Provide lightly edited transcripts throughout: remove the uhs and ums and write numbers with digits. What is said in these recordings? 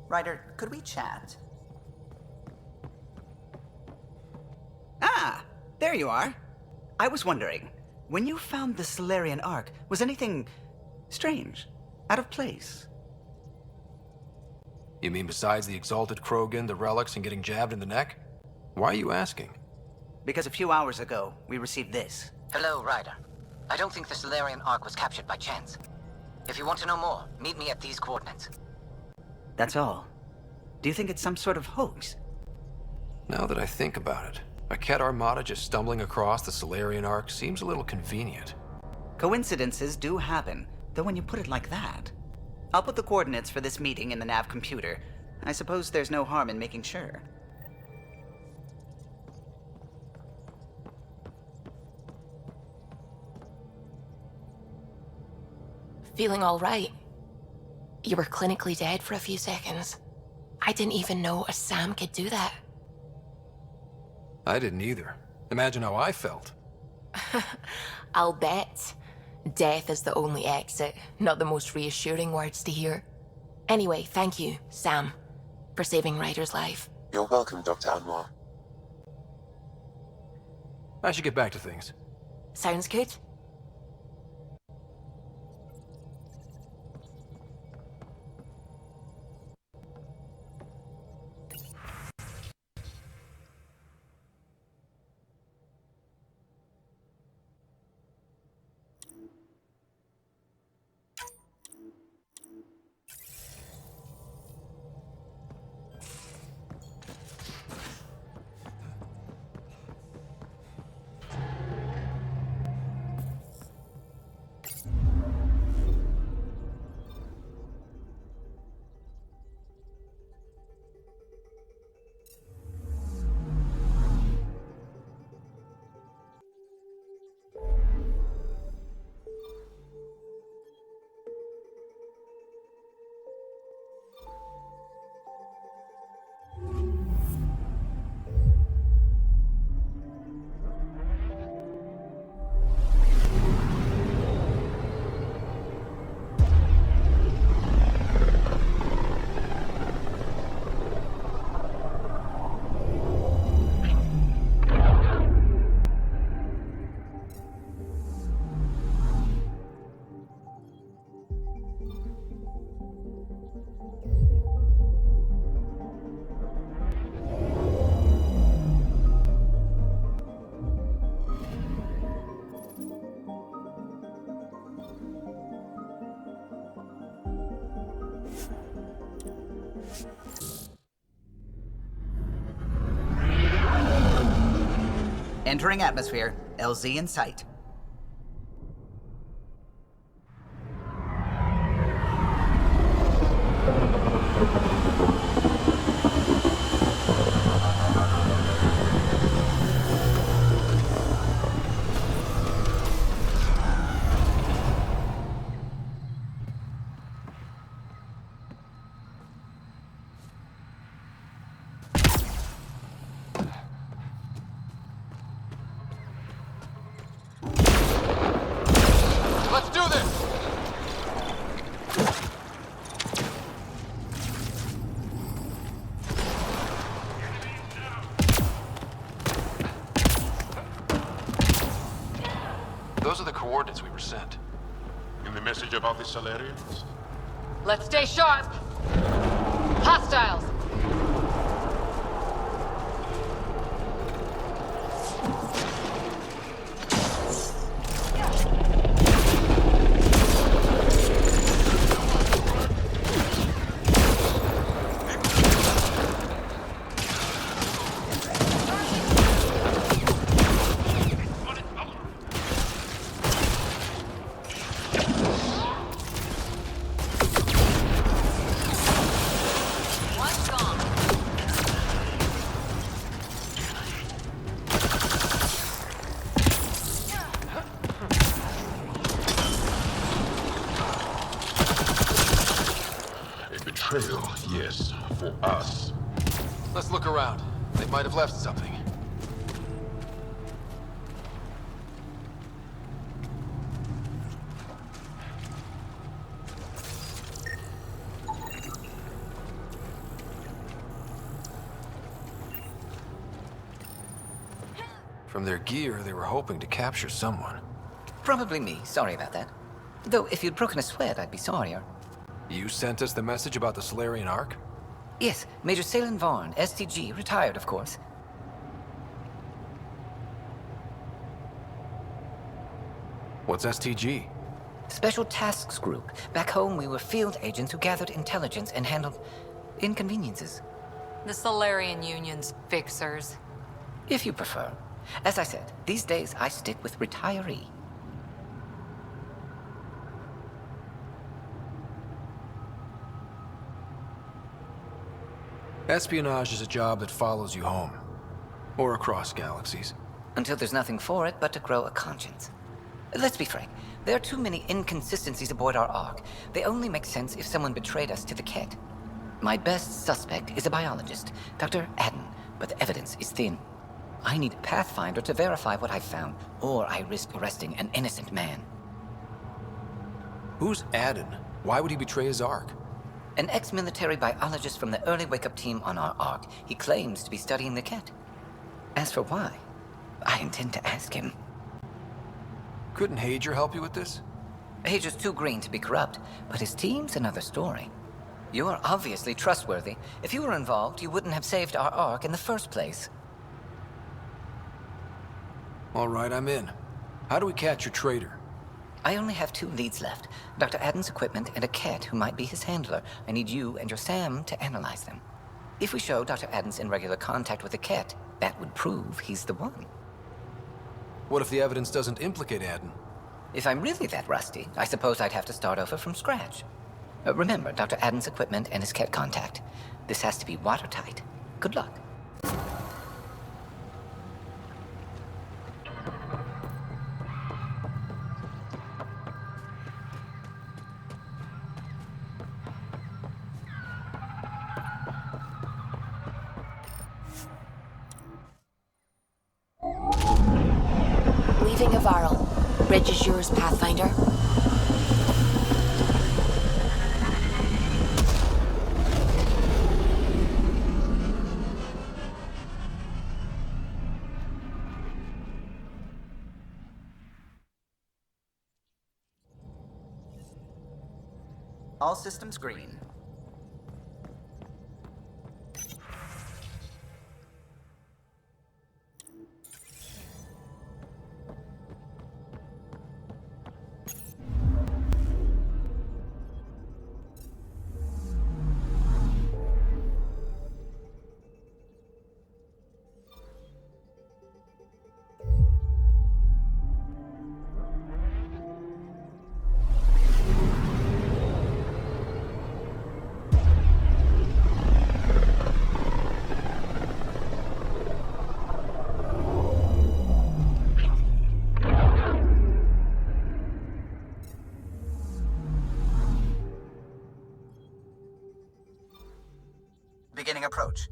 Ryder, could we chat? Ah, there you are. I was wondering, when you found the Solarian Ark, was anything strange, out of place? You mean besides the Exalted Krogan, the relics, and getting jabbed in the neck? Why are you asking? Because a few hours ago, we received this. Hello, Ryder. I don't think the Solarian Ark was captured by chance. If you want to know more, meet me at these coordinates. That's all. Do you think it's some sort of hoax? Now that I think about it, a Ket Armada just stumbling across the Solarian Ark seems a little convenient. Coincidences do happen, though when you put it like that. I'll put the coordinates for this meeting in the nav computer. I suppose there's no harm in making sure. Feeling all right? You were clinically dead for a few seconds. I didn't even know a Sam could do that. I didn't either. Imagine how I felt. I'll bet. Death is the only exit, not the most reassuring words to hear. Anyway, thank you, Sam, for saving Ryder's life. You're welcome, Dr. Anwar. I should get back to things. Sounds good. Entering atmosphere. LZ in sight. Let's do this! Those are the coordinates we were sent. In the message about the Solarians? Let's stay sharp. Hostiles. Betrayal, yes, for us. Let's look around. They might have left something. From their gear, they were hoping to capture someone. Probably me. Sorry about that. Though, if you'd broken a sweat, I'd be sorrier. You sent us the message about the Solarian Ark? Yes, Major Salen Vaughn, STG, retired, of course. What's STG? Special Tasks Group. Back home, we were field agents who gathered intelligence and handled inconveniences. The Solarian Union's fixers. If you prefer. As I said, these days I stick with retiree. Espionage is a job that follows you home. Or across galaxies. Until there's nothing for it but to grow a conscience. Let's be frank. There are too many inconsistencies aboard our Ark. They only make sense if someone betrayed us to the Ket. My best suspect is a biologist, Dr. Adden, but the evidence is thin. I need a Pathfinder to verify what I've found, or I risk arresting an innocent man. Who's Adden? Why would he betray his Ark? An ex-military biologist from the early wake-up team on our Ark. He claims to be studying the Ket. As for why, I intend to ask him. Couldn't Hager help you with this? Hager's too green to be corrupt, but his team's another story. You are obviously trustworthy. If you were involved, you wouldn't have saved our Ark in the first place. All right, I'm in. How do we catch your traitor? I only have 2 leads left. Dr. Adden's equipment and a Ket who might be his handler. I need you and your Sam to analyze them. If we show Dr. Adden's in regular contact with the Ket, that would prove he's the one. What if the evidence doesn't implicate Adden? If I'm really that rusty, I suppose I'd have to start over from scratch. Remember Dr. Adden's equipment and his Ket contact. This has to be watertight. Good luck. Leaving Avarl. Bridge is yours, Pathfinder. All systems green. Beginning approach.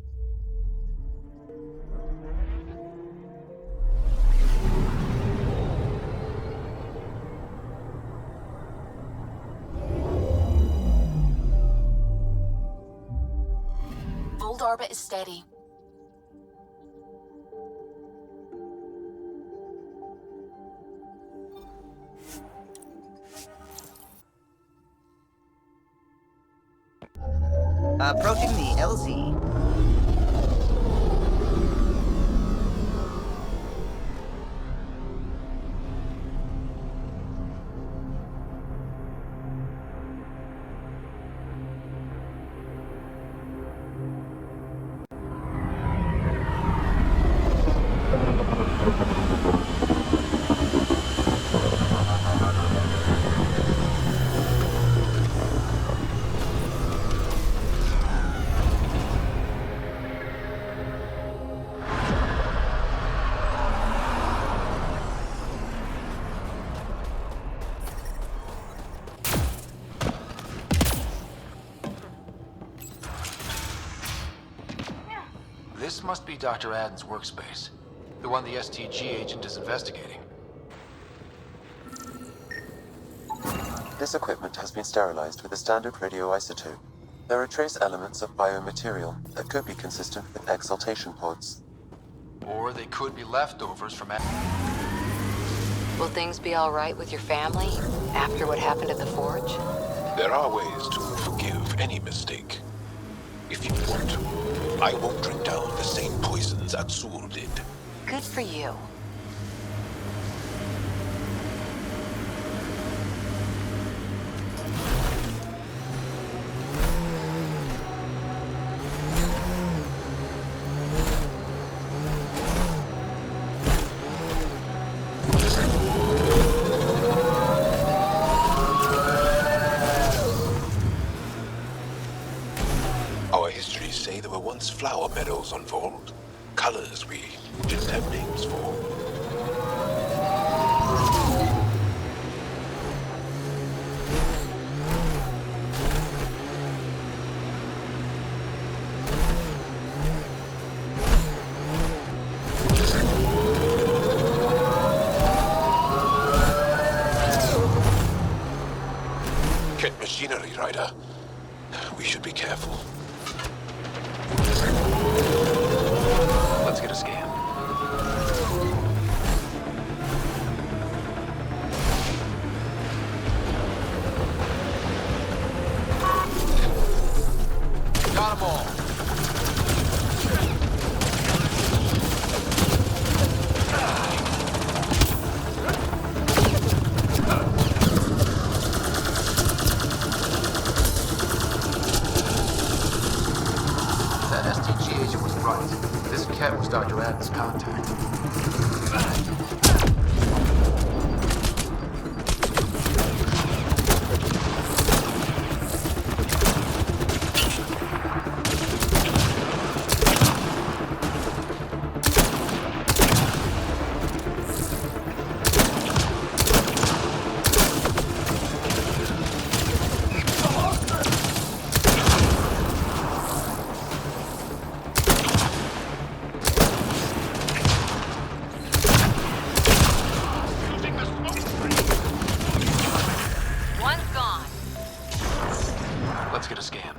Fold orbit is steady. Approaching the LZ. This must be Dr. Adden's workspace. The one the STG agent is investigating. This equipment has been sterilized with a standard radioisotope. There are trace elements of biomaterial that could be consistent with exaltation pods. Or they could be leftovers from... Will things be all right with your family after what happened at the forge? There are ways to forgive any mistake. If you want to, I won't drink down the same poisons Azul did. Good for you. Our histories say there were once flower meadows on Vold. Colors we didn't have names for. Kett machinery, Ryder. We should be careful. Let's get a scan. Got 'em all. That STG agent was right. This Kett was Dr. Adams' contact. One's gone. Let's get a scan.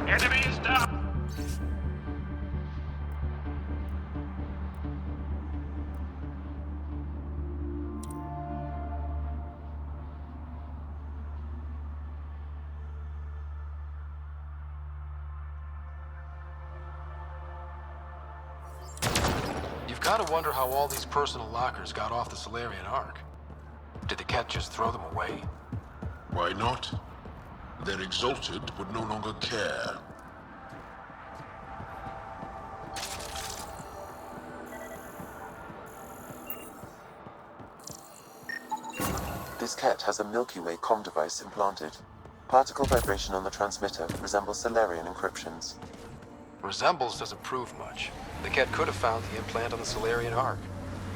Enemy is down! You've got to wonder how all these personal lockers got off the Solarian Ark. Did the Kett just throw them away? Why not? They're exalted, but no longer care. This Kett has a Milky Way comm device implanted. Particle vibration on the transmitter resembles Solarian encryptions. Resembles doesn't prove much. The Kett could have found the implant on the Solarian Ark.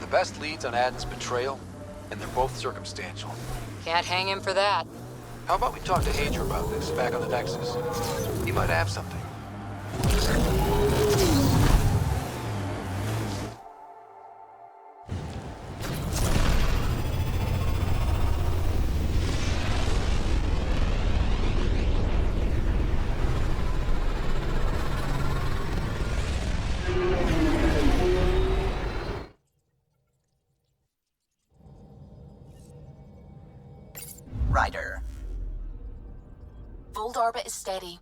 The best leads on Aden's betrayal, and they're both circumstantial. Can't hang him for that. How about we talk to Hadra about this back on the Nexus? He might have something. Ryder. Vold orbit is steady.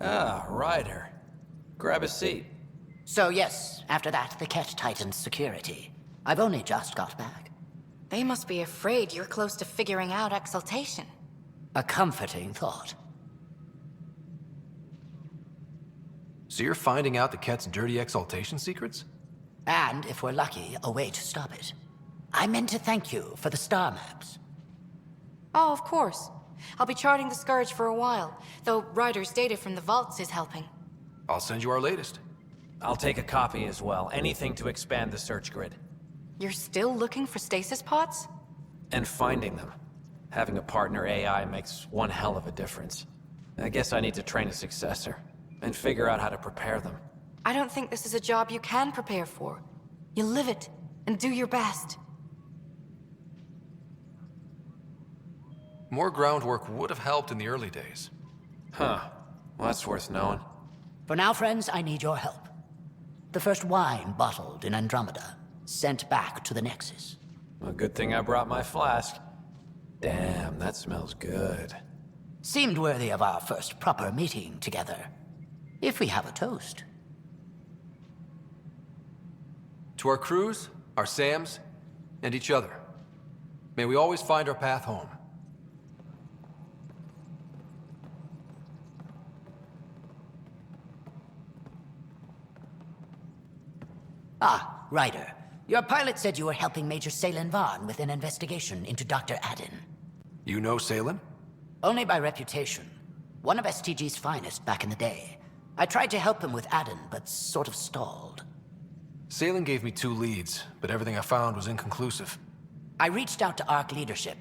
Ah, Ryder. Grab a seat. So yes, after that, the Ket tightened security. I've only just got back. They must be afraid you're close to figuring out exaltation. A comforting thought. So you're finding out the Ket's dirty exaltation secrets? And, if we're lucky, a way to stop it. I meant to thank you for the star maps. Oh, of course. I'll be charting the Scourge for a while, though Ryder's data from the vaults is helping. I'll send you our latest. I'll take a copy as well. Anything to expand the search grid. You're still looking for stasis pods? And finding them. Having a partner AI makes one hell of a difference. I guess I need to train a successor, and figure out how to prepare them. I don't think this is a job you can prepare for. You live it, and do your best. More groundwork would have helped in the early days. Huh. Well, that's worth knowing. For now, friends, I need your help. The first wine bottled in Andromeda, sent back to the Nexus. A good thing I brought my flask. Damn, that smells good. Seemed worthy of our first proper meeting together. If we have a toast. To our crews, our Sams, and each other. May we always find our path home. Ah, Ryder. Your pilot said you were helping Major Salen Vaughn with an investigation into Dr. Adden. You know Salen? Only by reputation. One of STG's finest back in the day. I tried to help him with Adden, but sort of stalled. Salen gave me 2 leads, but everything I found was inconclusive. I reached out to ARC leadership,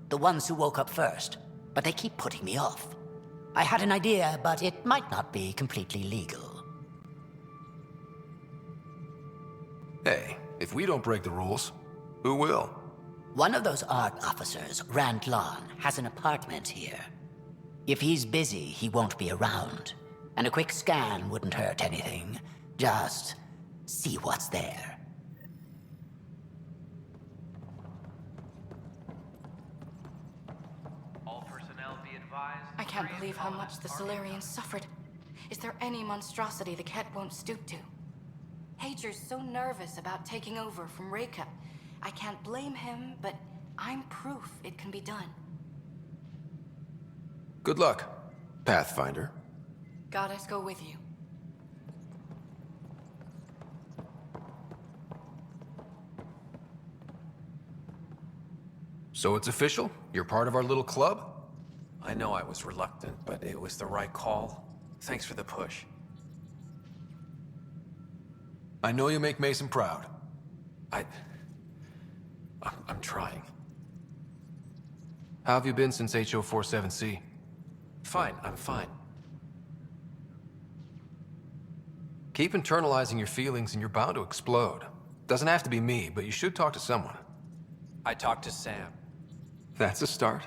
the ones who woke up first, but they keep putting me off. I had an idea, but it might not be completely legal. Hey, if we don't break the rules, who will? One of those ARC officers, Rand Lon, has an apartment here. If he's busy, he won't be around. And a quick scan wouldn't hurt anything. Just see what's there. All personnel be advised. I can't believe how much the Solarians suffered. Is there any monstrosity the Ket won't stoop to? Hager's so nervous about taking over from Reka. I can't blame him, but I'm proof it can be done. Good luck, Pathfinder. Goddess go with you. So it's official? You're part of our little club? I know I was reluctant, but it was the right call. Thanks for the push. I know you make Mason proud. I'm trying. How have you been since HO47C? Fine, I'm fine. Keep internalizing your feelings and you're bound to explode. Doesn't have to be me, but you should talk to someone. I talked to Sam. That's a start.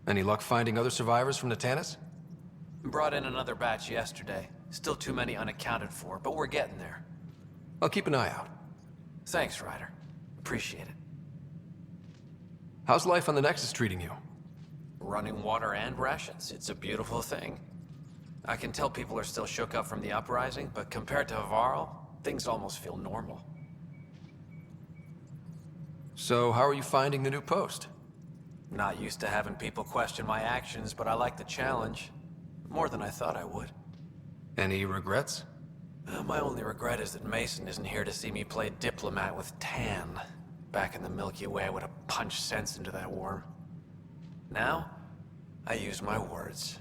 Any luck finding other survivors from Natanis? Brought in another batch yesterday. Still too many unaccounted for, but we're getting there. I'll keep an eye out. Thanks, Ryder. Appreciate it. How's life on the Nexus treating you? Running water and rations. It's a beautiful thing. I can tell people are still shook up from the uprising, but compared to Varl, things almost feel normal. So, how are you finding the new post? Not used to having people question my actions, but I like the challenge. More than I thought I would. Any regrets? My only regret is that Mason isn't here to see me play diplomat with Tan. Back in the Milky Way, I would have punched sense into that worm. Now, I use my words.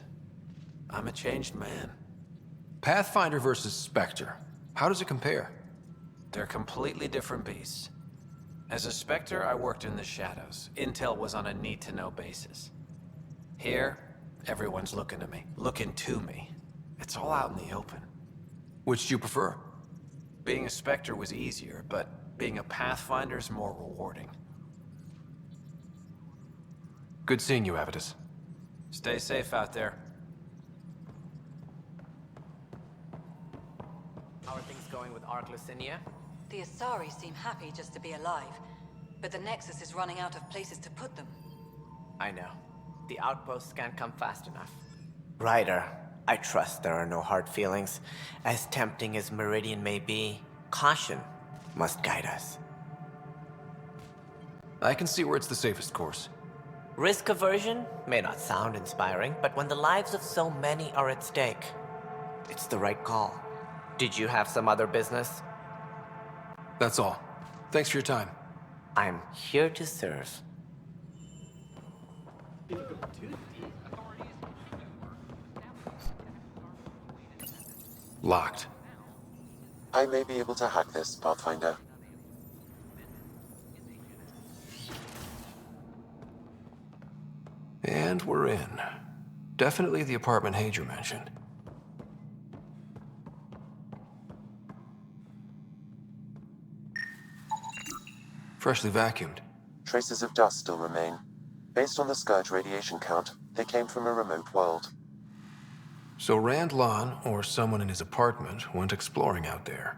I'm a changed man. Pathfinder versus Spectre. How does it compare? They're completely different beasts. As a Spectre, I worked in the shadows. Intel was on a need-to-know basis. Here, everyone's looking to me. Looking to me. It's all out in the open. Which do you prefer? Being a Spectre was easier, but being a Pathfinder's more rewarding. Good seeing you, Avitus. Stay safe out there. How are things going with Ark Lucinia? The Asari seem happy just to be alive, but the Nexus is running out of places to put them. I know. The outposts can't come fast enough. Ryder, I trust there are no hard feelings. As tempting as Meridian may be, caution must guide us. I can see where it's the safest course. Risk aversion may not sound inspiring, but when the lives of so many are at stake, it's the right call. Did you have some other business? That's all. Thanks for your time. I'm here to serve. Locked. I may be able to hack this, Pathfinder. And we're in. Definitely the apartment Hager mentioned. Freshly vacuumed. Traces of dust still remain. Based on the Scourge radiation count, they came from a remote world. So Rand Lon, or someone in his apartment, went exploring out there.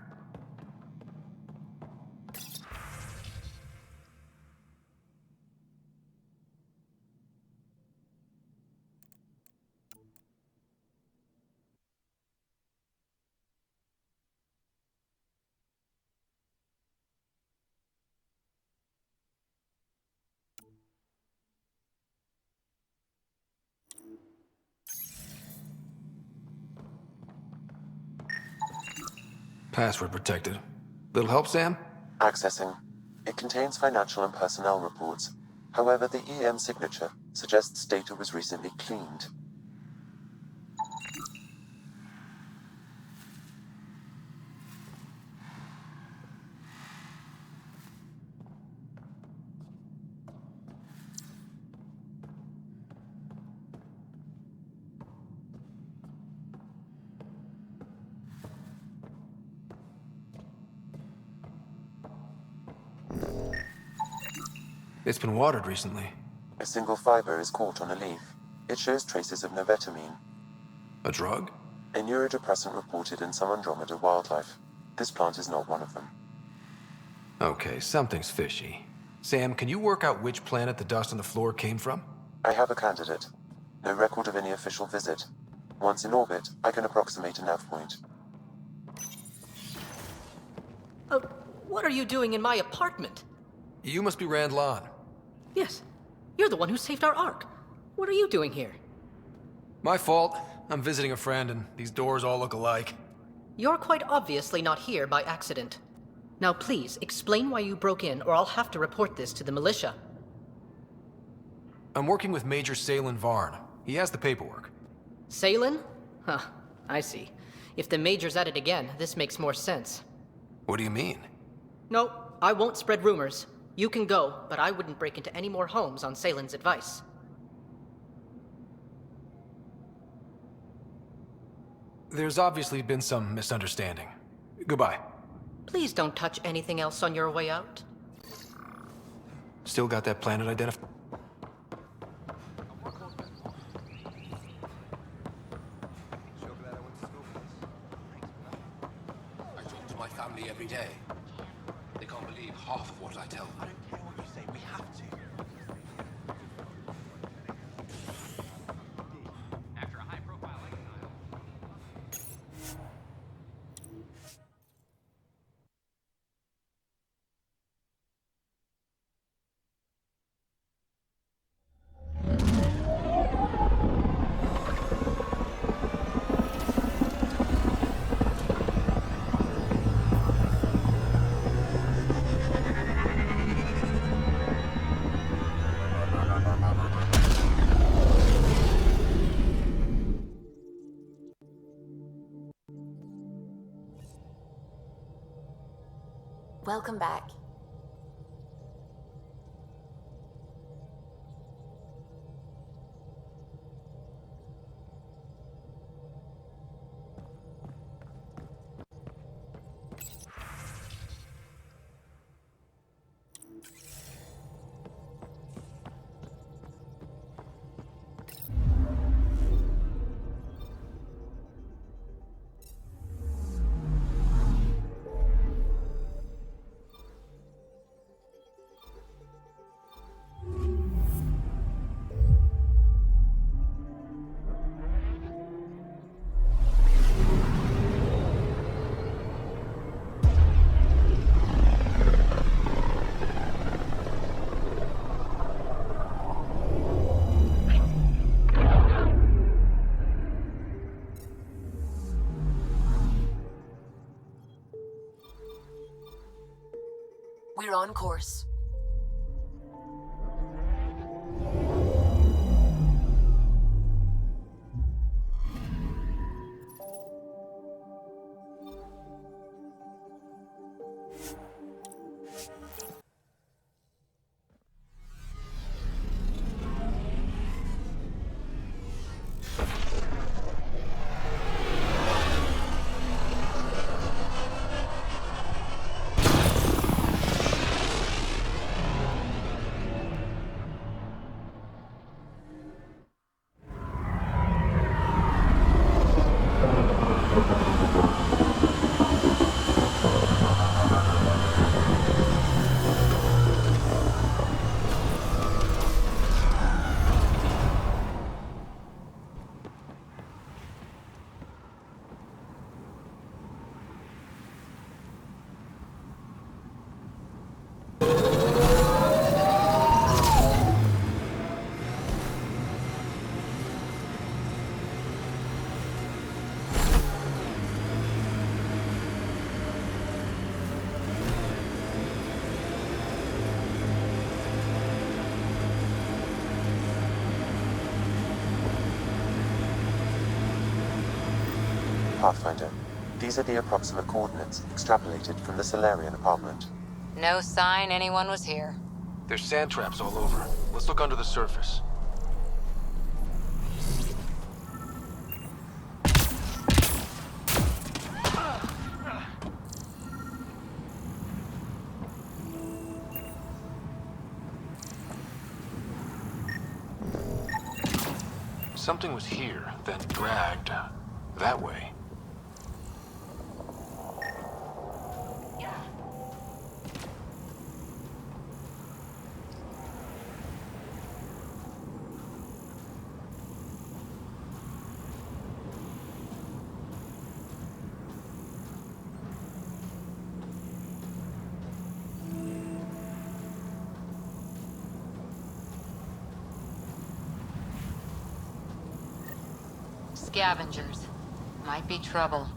Password protected. Little help, Sam? Accessing. It contains financial and personnel reports. However, the EM signature suggests data was recently cleaned. It's been watered recently. A single fiber is caught on a leaf. It shows traces of novetamine, A drug? a neurodepressant reported in some Andromeda wildlife. This plant is not one of them. Okay, something's fishy. Sam, can you work out which planet the dust on the floor came from? I have a candidate. No record of any official visit. Once in orbit, I can approximate a nav point. What are you doing in my apartment? You must be Rand Lon. Yes, you're the one who saved our Ark. What are you doing here? My fault. I'm visiting a friend, and these doors all look alike. You're quite obviously not here by accident. Now please, explain why you broke in, or I'll have to report this to the militia. I'm working with Major Salen Varn. He has the paperwork. Salen? Huh, I see. If the Major's at it again, this makes more sense. What do you mean? No, I won't spread rumors. You can go, but I wouldn't break into any more homes on Salen's advice. There's obviously been some misunderstanding. Goodbye. Please don't touch anything else on your way out. Still got that planet identified? I talk to my family every day. They can't believe half of what I tell them. I don't care what you say, we have to. After a high-profile exile. Welcome back. on course. Pathfinder, these are the approximate coordinates extrapolated from the Solarian apartment. No sign anyone was here. There's sand traps all over. Let's look under the surface. Something was here, then dragged that way. Scavengers. Might be trouble.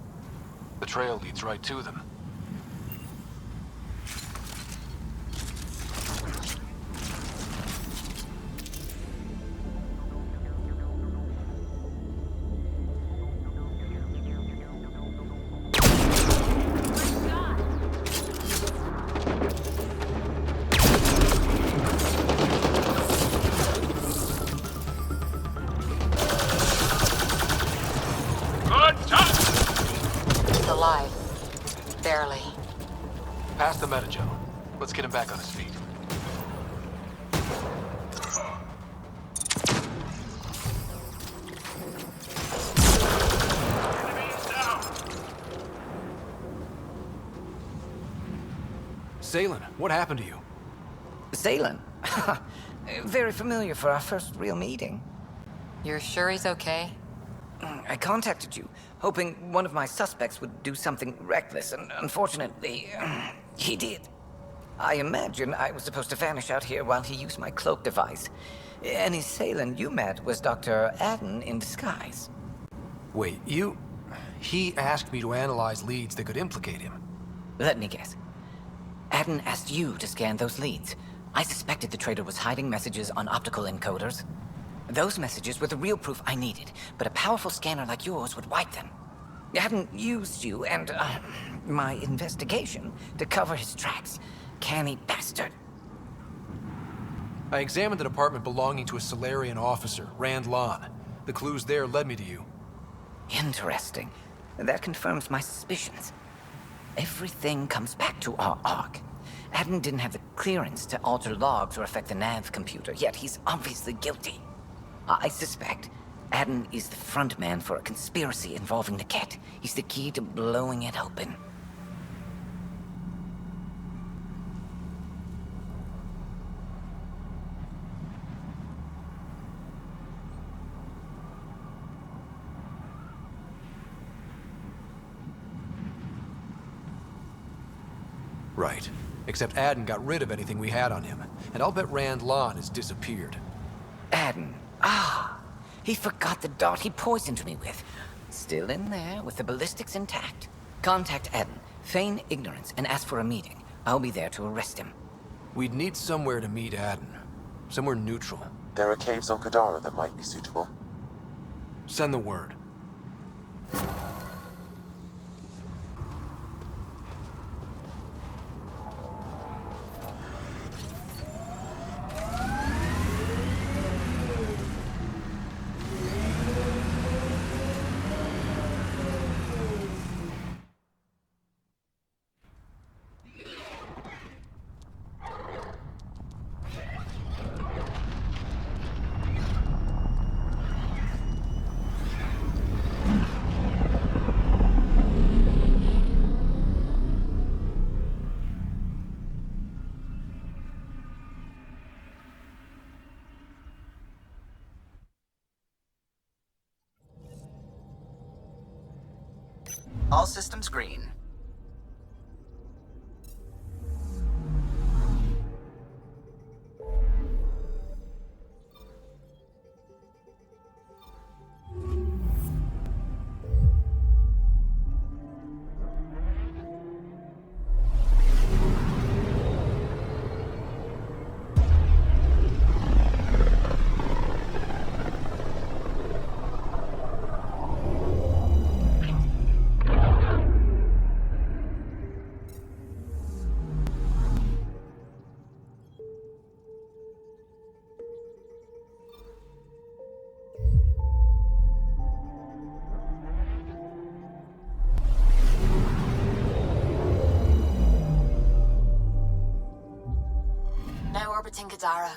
The trail leads right to them. Alive. Barely. Past the metagen. Let's get him back on his feet. Salen, what happened to you? Salen? Very familiar for our first real meeting. You're sure he's okay? I contacted you, hoping one of my suspects would do something reckless, and unfortunately, he did. I imagine I was supposed to vanish out here while he used my cloak device. Any Salen you met was Dr. Adden in disguise. Wait, He asked me to analyze leads that could implicate him. Let me guess. Adden asked you to scan those leads. I suspected the traitor was hiding messages on optical encoders. Those messages were the real proof I needed, but a powerful scanner like yours would wipe them. Adden used you and, my investigation to cover his tracks. Canny bastard. I examined an apartment belonging to a Solarian officer, Rand Lon. The clues there led me to you. Interesting. That confirms my suspicions. Everything comes back to our arc. Adden didn't have the clearance to alter logs or affect the nav computer, yet he's obviously guilty. I suspect Adden is the front man for a conspiracy involving the Ket. He's the key to blowing it open. Right. Except Adden got rid of anything we had on him. And I'll bet Rand Lon has disappeared. Adden. Ah, he forgot the dart he poisoned me with. Still in there, with the ballistics intact. Contact Adden, feign ignorance, and ask for a meeting. I'll be there to arrest him. We'd need somewhere to meet Adden. Somewhere neutral. There are caves on Kadara that might be suitable. Send the word. All systems green. Now orbiting Kadara.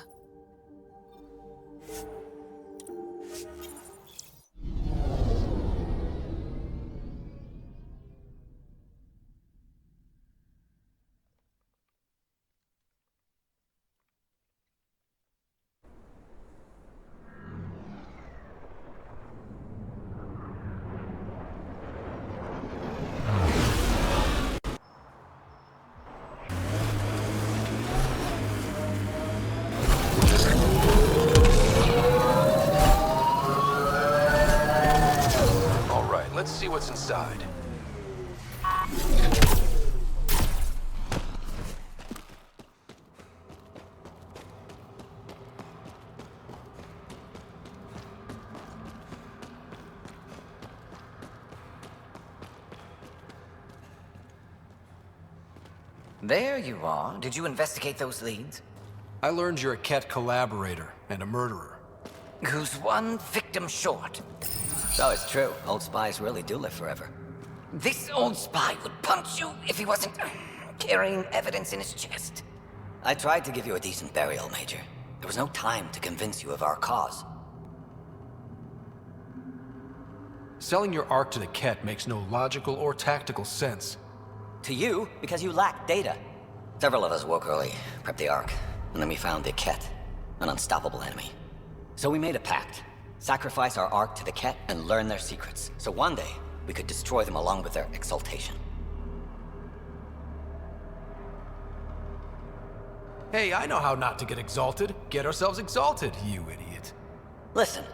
All right, let's see what's inside. There you are. Did you investigate those leads? I learned you're a Ket collaborator and a murderer. Who's one victim short? So it's true. Old spies really do live forever. This old spy would punch you if he wasn't carrying evidence in his chest. I tried to give you a decent burial, Major. There was no time to convince you of our cause. Selling your Ark to the Ket makes no logical or tactical sense. To you, because you lack data. Several of us woke early, prepped the Ark, and then we found the Ket, an unstoppable enemy. So we made a pact. Sacrifice our Ark to the Ket and learn their secrets, so one day we could destroy them along with their exaltation. Hey, I know how not to get exalted. Get ourselves exalted, you idiot. Listen,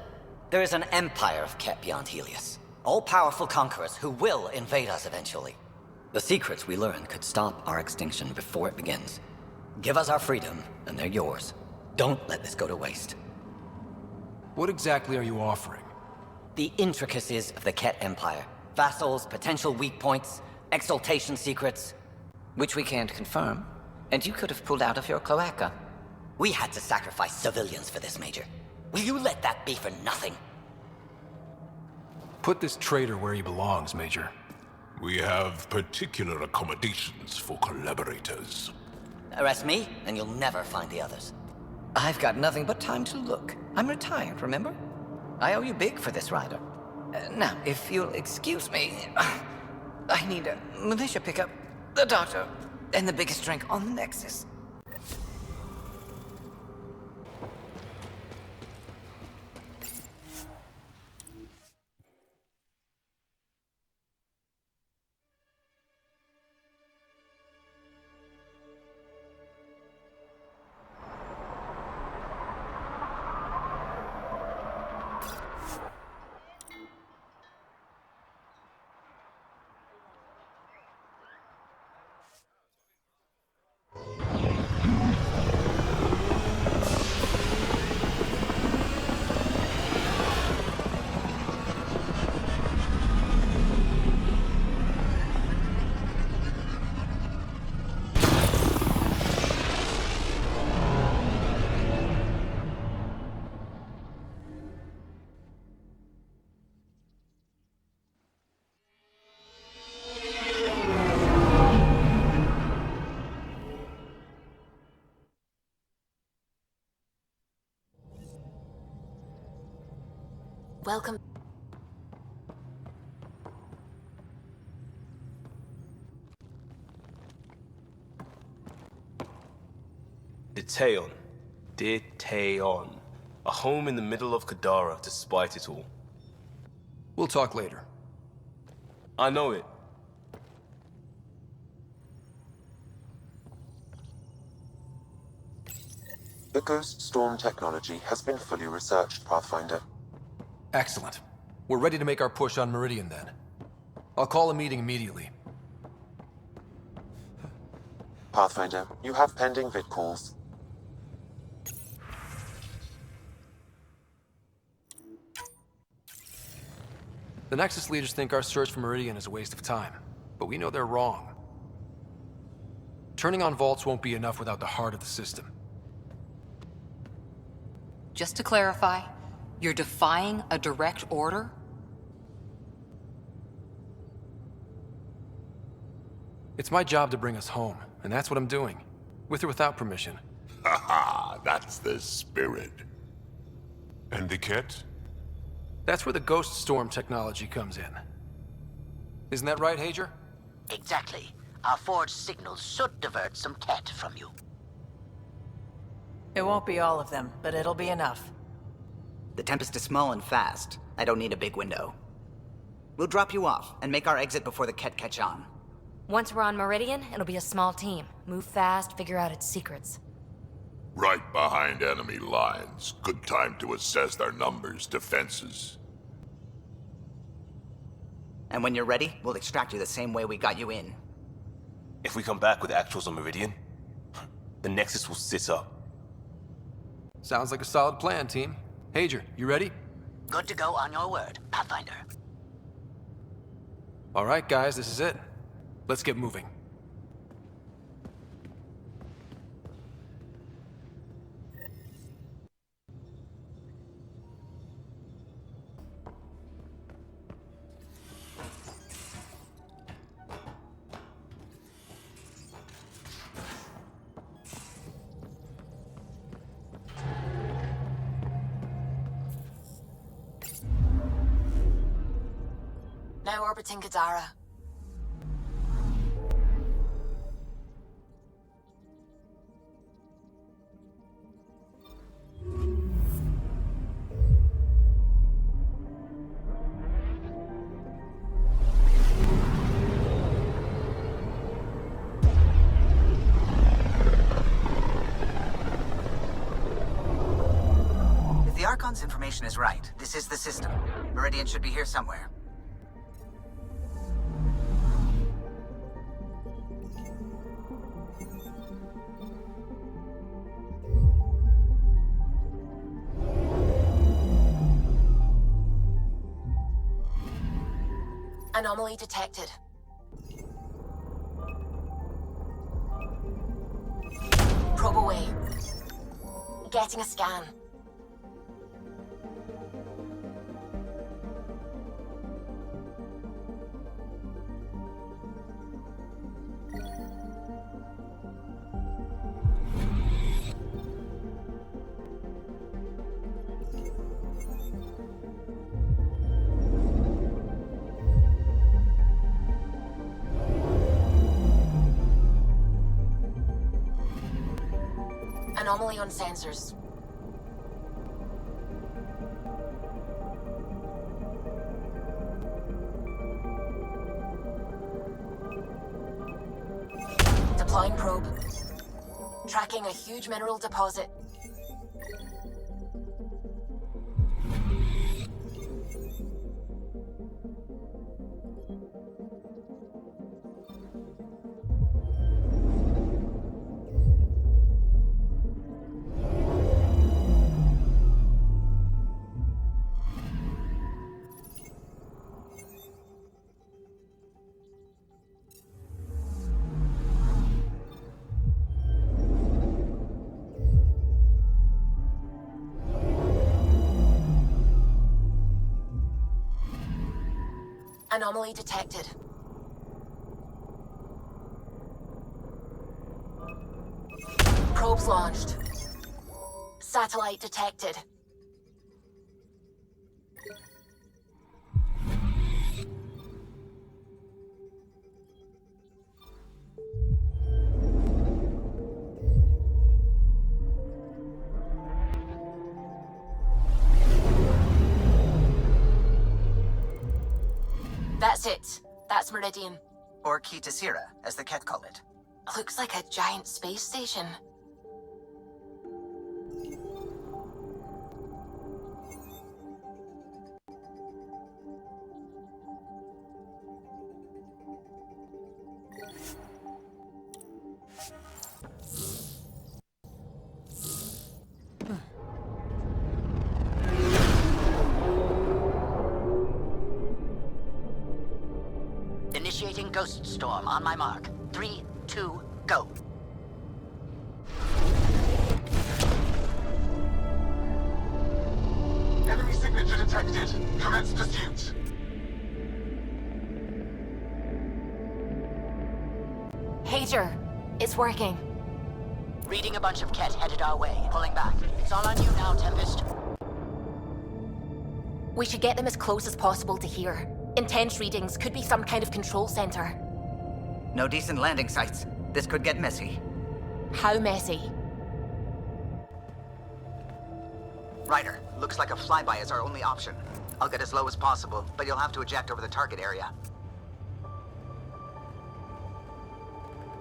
there is an empire of Ket beyond Helios. All-powerful conquerors who will invade us eventually. The secrets we learn could stop our extinction before it begins. Give us our freedom, and they're yours. Don't let this go to waste. What exactly are you offering? The intricacies of the Ket Empire. Vassals, potential weak points, exaltation secrets. Which we can't confirm. And you could have pulled out of your cloaca. We had to sacrifice civilians for this, Major. Will you let that be for nothing? Put this traitor where he belongs, Major. We have particular accommodations for collaborators. Arrest me, and you'll never find the others. I've got nothing but time to look. I'm retired, remember? I owe you big for this rider. Now, if you'll excuse me, I need a militia pickup, the doctor, and the biggest drink on the Nexus. Welcome. Detaeon. Detaeon. A home in the middle of Kadara, despite it all. We'll talk later. I know it. The Ghost Storm technology has been fully researched, Pathfinder. Excellent. We're ready to make our push on Meridian then. I'll call a meeting immediately. Pathfinder, you have pending vid calls. The Nexus leaders think our search for Meridian is a waste of time, but we know they're wrong. Turning on vaults won't be enough without the heart of the system. Just to clarify, you're defying a direct order? It's my job to bring us home, and that's what I'm doing, with or without permission. Haha, that's the spirit. And the kit? That's where the Ghost Storm technology comes in. Isn't that right, Hager? Exactly. Our forged signals should divert some cat from you. It won't be all of them, but it'll be enough. The Tempest is small and fast. I don't need a big window. We'll drop you off and make our exit before the Ket catch on. Once we're on Meridian, it'll be a small team. Move fast, figure out its secrets. Right behind enemy lines. Good time to assess their numbers, defenses. And when you're ready, we'll extract you the same way we got you in. If we come back with actuals on Meridian, the Nexus will sit up. Sounds like a solid plan, team. Hager, you ready? Good to go on your word, Pathfinder. All right, guys, this is it. Let's get moving. Now orbiting Kadara. If the Archon's information is right, this is the system. Meridian should be here somewhere. Anomaly detected. Probe away. Getting a scan. Anomaly on sensors. Deploying probe. Tracking a huge mineral deposit. Anomaly detected. Probes launched. Satellite detected. That's it. That's Meridian. Or Kitasira, as the Ket call it. Looks like a giant space station. Initiating Ghost Storm on my mark. 3, 2, go. Enemy signature detected. Commence pursuit. Hager, it's working. Reading a bunch of Ket headed our way, pulling back. It's all on you now, Tempest. We should get them as close as possible to here. Intense readings could be some kind of control center. No decent landing sites. This could get messy. How messy? Ryder, looks like a flyby is our only option. I'll get as low as possible, but you'll have to eject over the target area.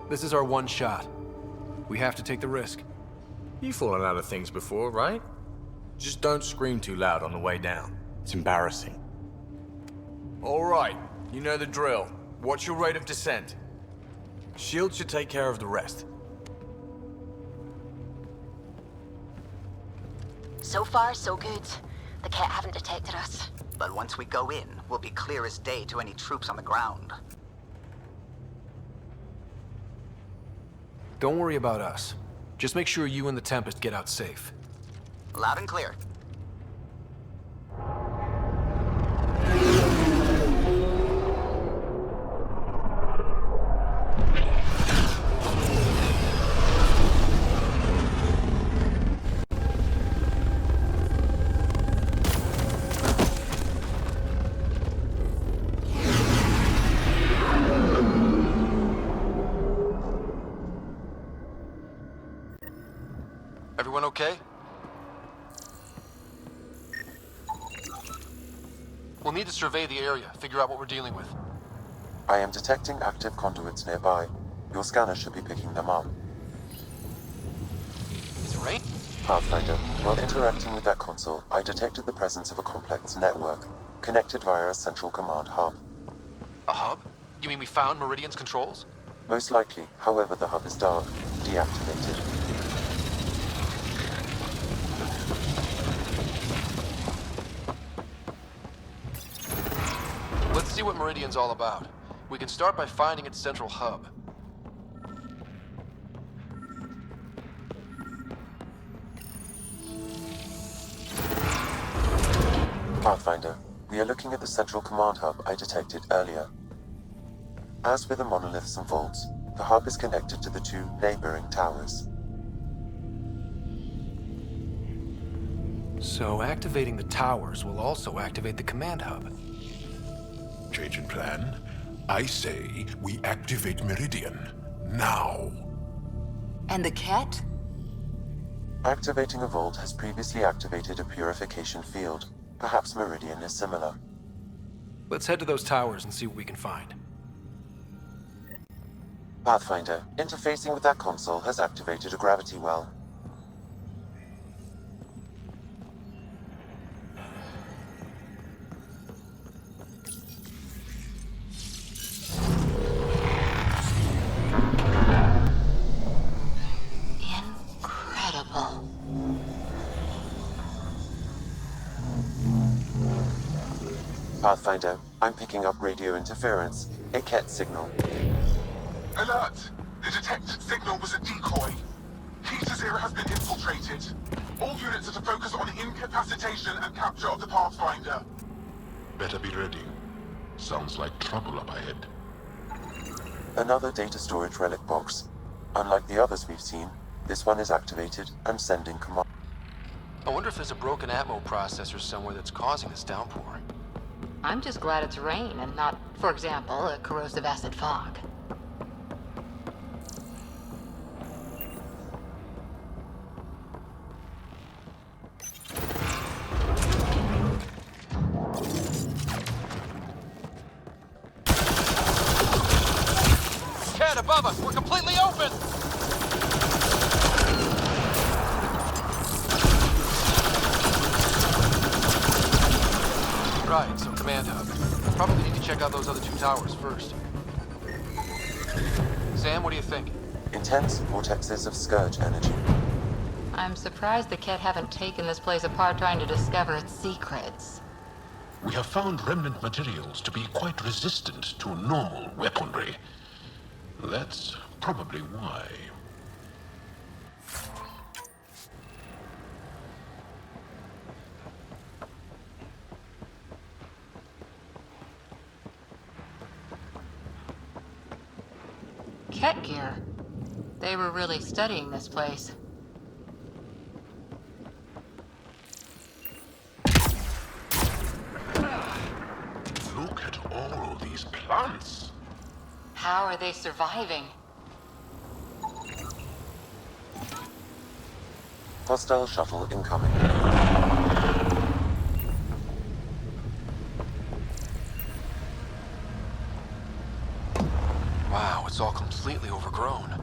This is our one shot. We have to take the risk. You've fallen out of things before, right? Just don't scream too loud on the way down. It's embarrassing. All right, you know the drill. What's your rate of descent? Shield should take care of the rest. So far, so good. The Ket haven't detected us. But once we go in, we'll be clear as day to any troops on the ground. Don't worry about us. Just make sure you and the Tempest get out safe. Loud and clear. Everyone okay? We'll need to survey the area, figure out what we're dealing with. I am detecting active conduits nearby. Your scanner should be picking them up. Is it rain? Pathfinder, while interacting with that console, I detected the presence of a complex network, connected via a central command hub. A hub? You mean we found Meridian's controls? Most likely, however, the hub is dark, deactivated. Let's see what Meridian's all about. We can start by finding its central hub. Pathfinder, we are looking at the central command hub I detected earlier. As with the monoliths and vaults, the hub is connected to the two neighboring towers. So activating the towers will also activate the command hub. Change in plan. I say we activate Meridian. Now. And the Ket? Activating a vault has previously activated a purification field. Perhaps Meridian is similar. Let's head to those towers and see what we can find. Pathfinder, interfacing with that console has activated a gravity well. Incredible. Pathfinder, I'm picking up radio interference, a Ket signal. Alert! The detected signal was a decoy. Kitasira has been infiltrated. All units are to focus on incapacitation and capture of the Pathfinder. Better be ready. Sounds like trouble up ahead. Another data storage relic box. Unlike the others we've seen, this one is activated and sending command. I wonder if there's a broken Atmo processor somewhere that's causing this downpour. I'm just glad it's rain and not, for example, a corrosive acid fog. above us! We're completely open! Right, so command hub. Probably need to check out those other two towers first. Sam, what do you think? Intense vortexes of scourge energy. I'm surprised the Ket haven't taken this place apart trying to discover its secrets. We have found remnant materials to be quite resistant to normal weaponry. That's probably why. Ket gear. They were really studying this place. Look at all these plants. How are they surviving? Hostile shuttle incoming. Wow, it's all completely overgrown.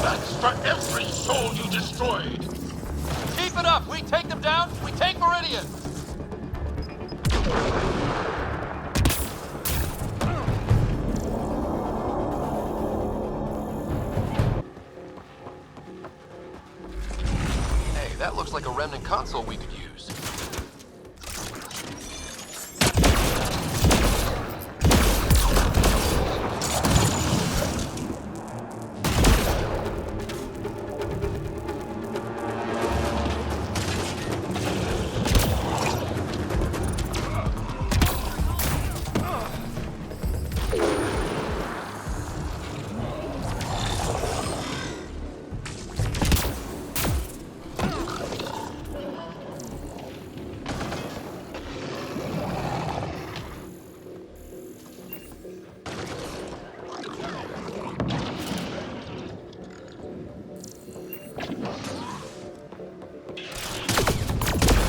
That's for every soul you destroyed. Keep it up! We take them down, we take Meridian! Hey, that looks like a remnant console we could use.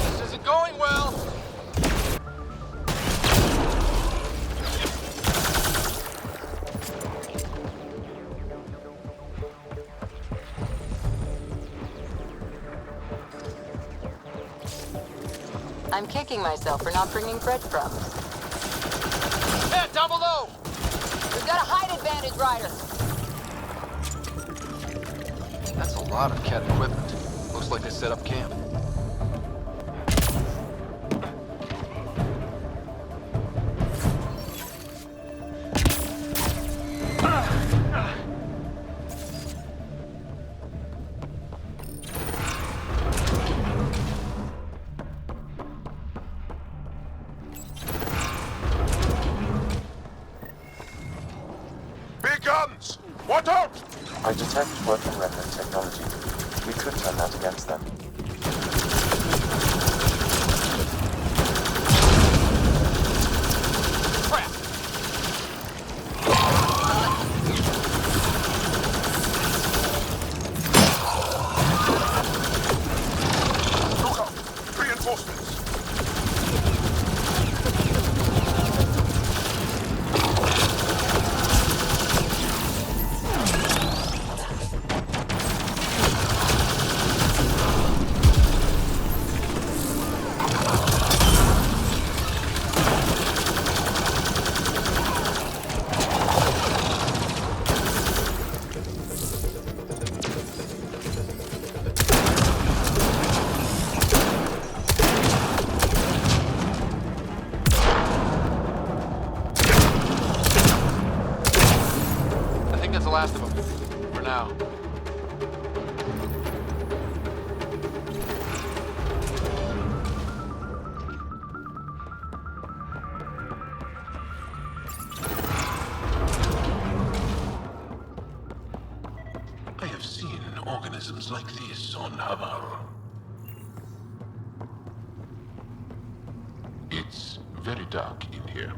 This isn't going well! I'm kicking myself for not bringing breadcrumbs. Yeah, down below! We've got a height advantage, Ryder. That's a lot of Ket equipment. Looks like they set up camp. Big guns! What out? I detect working remnant technology. We could turn that against them. Crap! Look out! Reinforcements! I think that's the last of them. For now. I have seen organisms like this on Havar. dark in here.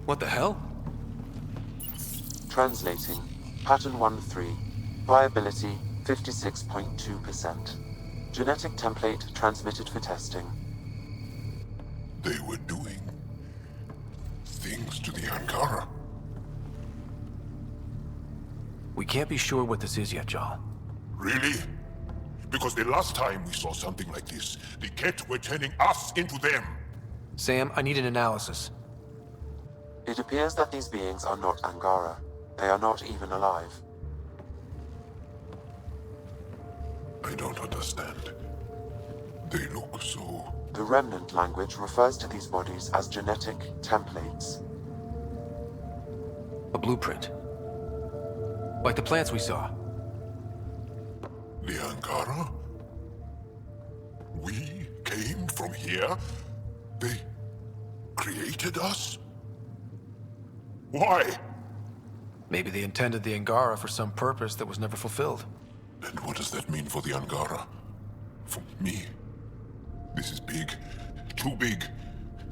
What the hell? Translating. Pattern 1-3. Viability 56.2%. Genetic template transmitted for testing. They were doing things to the Angara. We can't be sure what this is yet, Jaal. Really? Because the last time we saw something like this, the Ket were turning us into them. Sam, I need an analysis. It appears that these beings are not Angara. They are not even alive. I don't understand. They look so... The Remnant language refers to these bodies as genetic templates. A blueprint. Like the plants we saw. The Angara? We came from here? They created us? Why? Maybe they intended the Angara for some purpose that was never fulfilled. And what does that mean for the Angara? For me? This is big. Too big.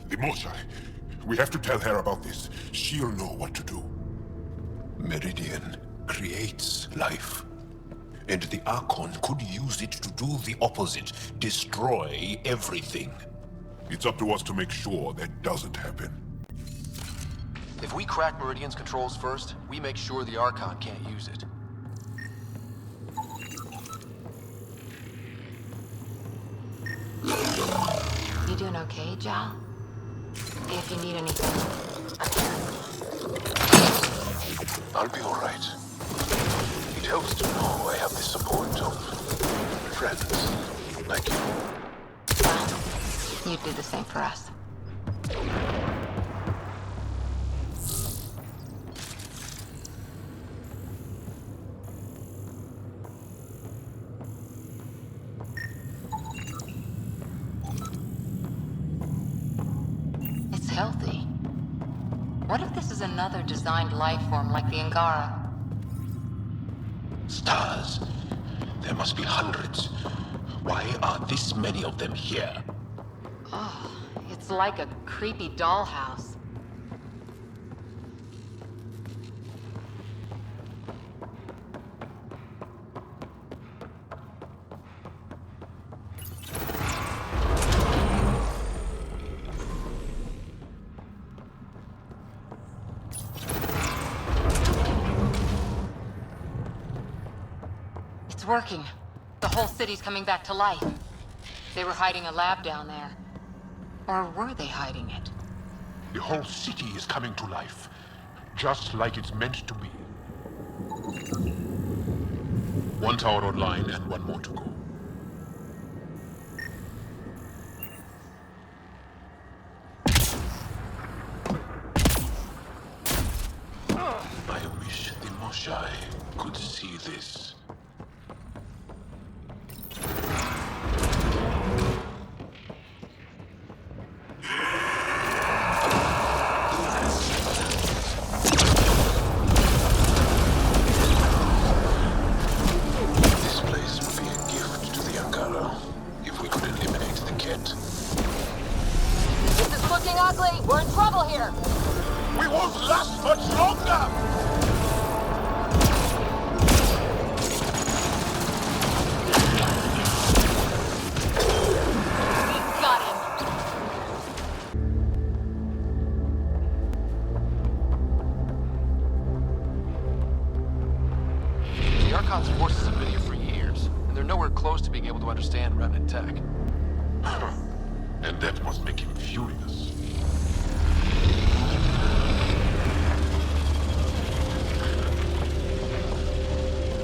The Moshai. We have to tell her about this. She'll know what to do. Meridian creates life. And the Archon could use it to do the opposite. Destroy everything. It's up to us to make sure that doesn't happen. If we crack Meridian's controls first, we make sure the Archon can't use it. You doing okay, Jaal? If you need anything, I'm here. I'll be all right. It helps to know I have the support of friends like you. Well, you'd do the same for us. It's healthy. What if this is another designed life form like the Angara? Stars. There must be hundreds. Why are this many of them here? Oh, it's like a creepy dollhouse. It's working. The whole city's coming back to life. They were hiding a lab down there. Or were they hiding it? The whole city is coming to life. Just like it's meant to be. One tower online and one more to go. I wish the Moshai could see this. This place would be a gift to the Angara if we could eliminate the Ket. This is looking ugly. We're in trouble here. We won't last much longer! Got him. The Archon's forces have been here for years, and they're nowhere close to being able to understand Remnant tech. And that must make him furious.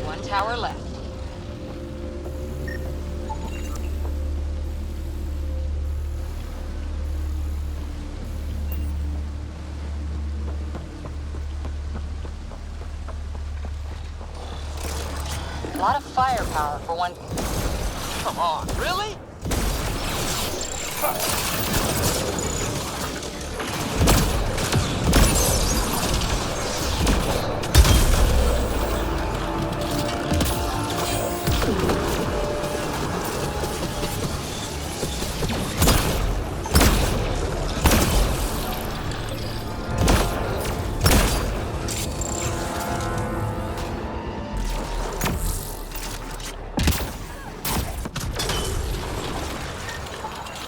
One tower left. power for one. Come on, really?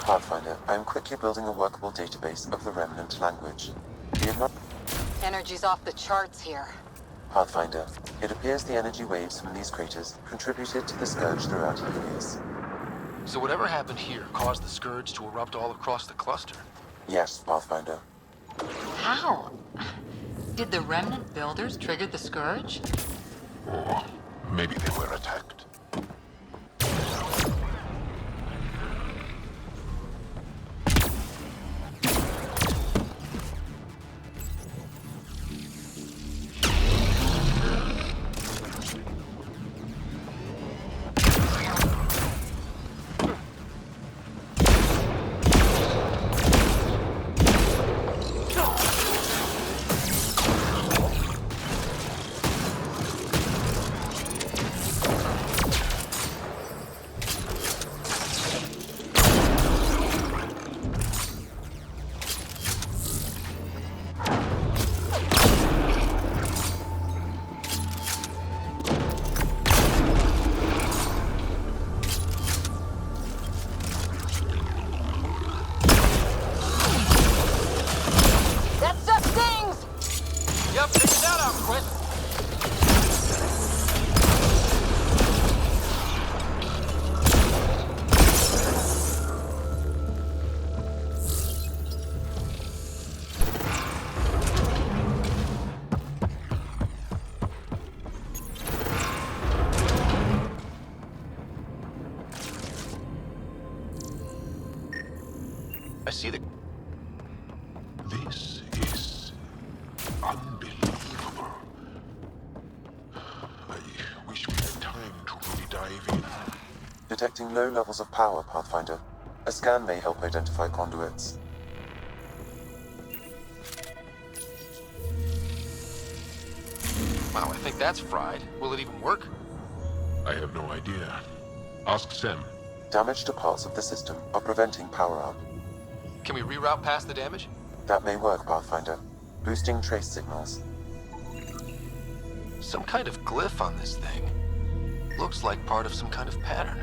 Pathfinder, I am quickly building a workable database of the Remnant language. Energy's off the charts here. Pathfinder, it appears the energy waves from these craters contributed to the scourge throughout Helios. So whatever happened here caused the Scourge to erupt all across the cluster? Yes, Pathfinder. How? Did the Remnant builders trigger the Scourge? Or maybe they were attacked. I see the... This is unbelievable. I wish we had time to really dive in. Detecting low levels of power, Pathfinder. A scan may help identify conduits. Wow, I think that's fried. Will it even work? I have no idea. Ask Sam. Damage to parts of the system are preventing power-up. Can we reroute past the damage? That may work, Pathfinder. Boosting trace signals. Some kind of glyph on this thing. Looks like part of some kind of pattern.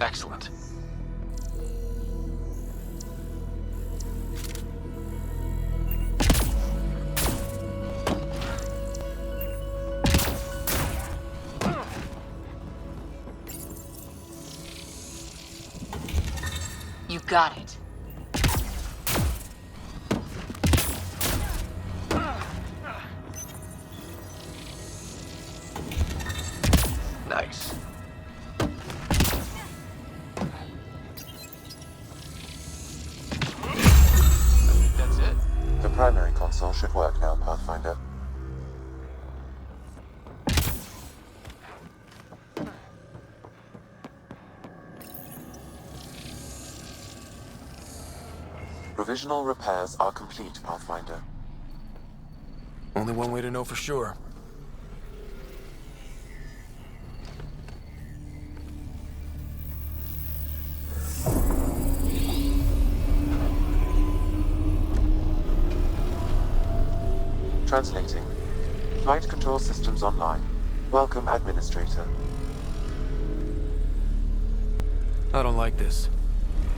Excellent. You got it. Nice. That's it. The primary console should work now, Pathfinder. Provisional repairs are complete, Pathfinder. Only one way to know for sure. Translating. Flight control systems online. Welcome, Administrator. I don't like this.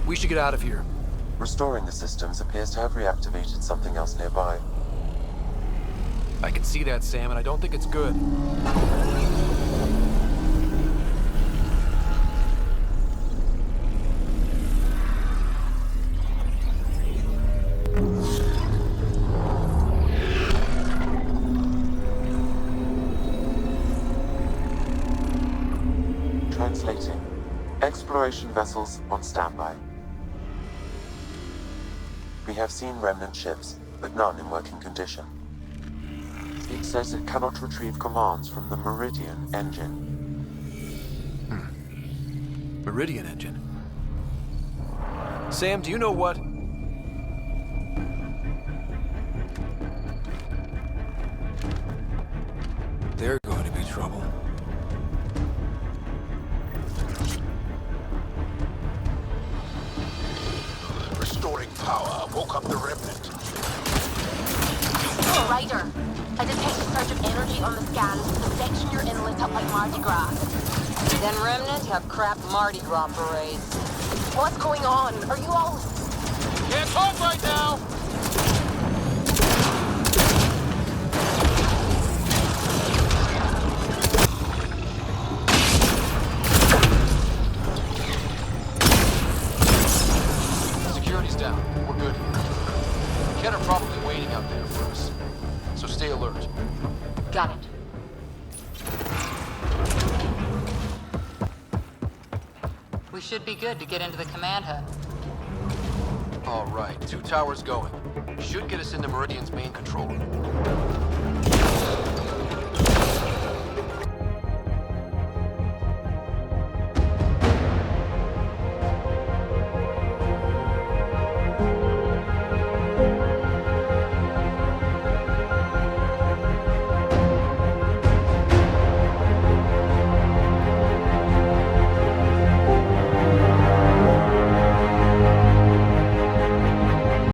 We should get out of here. Restoring the systems appears to have reactivated something else nearby. I can see that, Sam, and I don't think it's good. Translating. Exploration vessels on standby. We have seen remnant ships, but none in working condition. It says it cannot retrieve commands from the Meridian engine. Meridian engine. Sam, do you know what? They're going to be trouble. Restoring power woke up the remnant. Ryder, I detect a surge of energy on the scans. The section you're in lit up like Mardi Gras. Then Remnant have crap Mardi Gras parades. What's going on? Are you all... Can't talk right now! Security's down. We're good. The Kett are probably waiting out there for us. So stay alert. Got it. We should be good to get into the command hub. All right, 2 towers going. Should get us into Meridian's main control room.